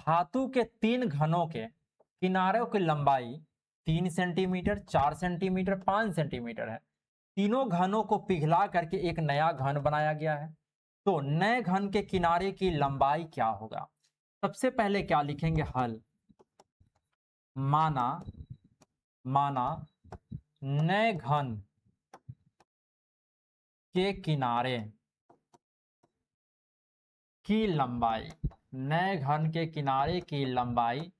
धातु के 3 घनों के किनारों की लंबाई 3 सेंटीमीटर, 4 सेंटीमीटर, 5 सेंटीमीटर है। तीनों घनों को पिघला करके एक नया घन बनाया गया है। तो नए घन के किनारे की लंबाई क्या होगा? सबसे पहले क्या लिखेंगे? हल। माना नए घन के किनारे की लंबाई, नए घन के किनारे की लंबाई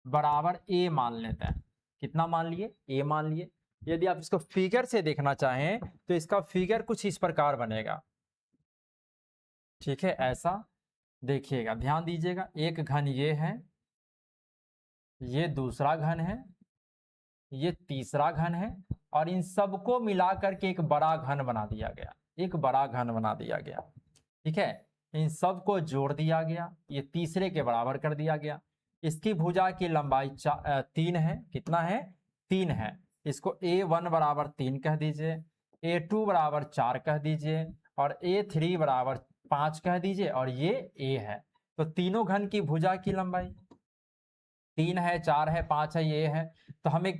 बराबर a मान लेते हैं। कितना मान लिए? a मान लिए। यदि आप इसको फिगर से देखना चाहें तो इसका फिगर कुछ इस प्रकार बनेगा। ठीक है, ऐसा देखिएगा, ध्यान दीजिएगा। एक घन ये है, ये दूसरा घन है, ये तीसरा घन है, और इन सबको मिलाकर के एक बड़ा घन बना दिया गया, एक बड़ा घन बना दिया गया। ठीक है, इन सब को जोड़ दिया गया, ये तीसरे के बराबर कर दिया गया। इसकी भुजा की लंबाई 3 है। कितना है? 3 है। इसको A1 बराबर 3 कह दीजिए, A2 बराबर 4 कह दीजिए, और A3 बराबर 5 कह दीजिए, और ये A है। तो तीनों घन की भुजा की लंबाई 3 है, 4 है, 5 है, ये है। तो हमें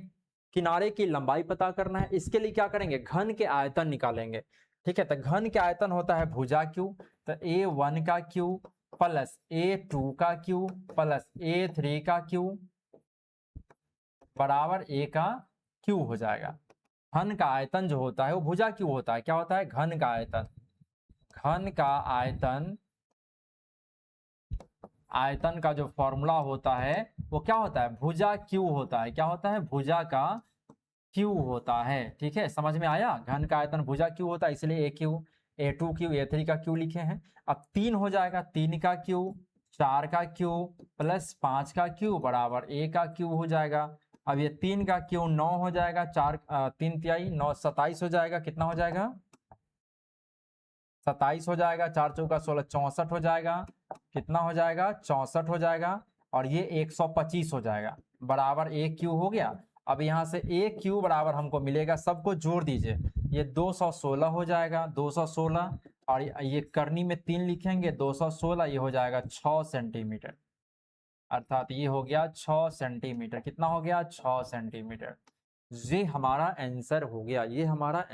किनारे की लंबाई पता करना है। इसके लिए क्या करेंगे? घन के आयतन निकालेंगे। ठीक है, तो घन के आयतन होता है भुजा क्यू, तो A1 का क्यू प्लस A2 का क्यू प्लस A3 का क्यू बराबर A का क्यू हो जाएगा। घन का आयतन जो होता है वो भुजा क्यू होता है। क्या होता है? घन का आयतन। घन का आयतन, आयतन का जो फॉर्मूला होता है वो क्या होता है? भुजा क्यू होता है। क्या होता है? भुजा का क्यू होता है। ठीक है, समझ में आया? घन का आयतन भुजा क्यू होता है, इसलिए ए क्यू, A2 क्यू, A3 का क्यू लिखे हैं। अब 3 हो जाएगा, 3 का क्यू, 4 का क्यू प्लस 5 का क्यू बराबर A का क्यू हो जाएगा। अब ये 3 का क्यू 9 हो जाएगा, 3 तिहाई 9, 27 हो जाएगा। कितना हो जाएगा? 27 हो जाएगा। 4 चौका 16, 64 हो जाएगा। कितना हो जाएगा? 64 हो जाएगा। और ये 125 हो जाएगा, बराबर A क्यू हो गया। अब यहाँ से A क्यू बराबर हमको मिलेगा, सबको जोड़ दीजिए, ये 216 हो जाएगा, 216, और ये करनी में 3 लिखेंगे, 216, ये हो जाएगा 6 सेंटीमीटर। अर्थात ये हो गया 6 सेंटीमीटर। कितना हो गया? 6 सेंटीमीटर। ये हमारा आंसर हो गया, ये हमारा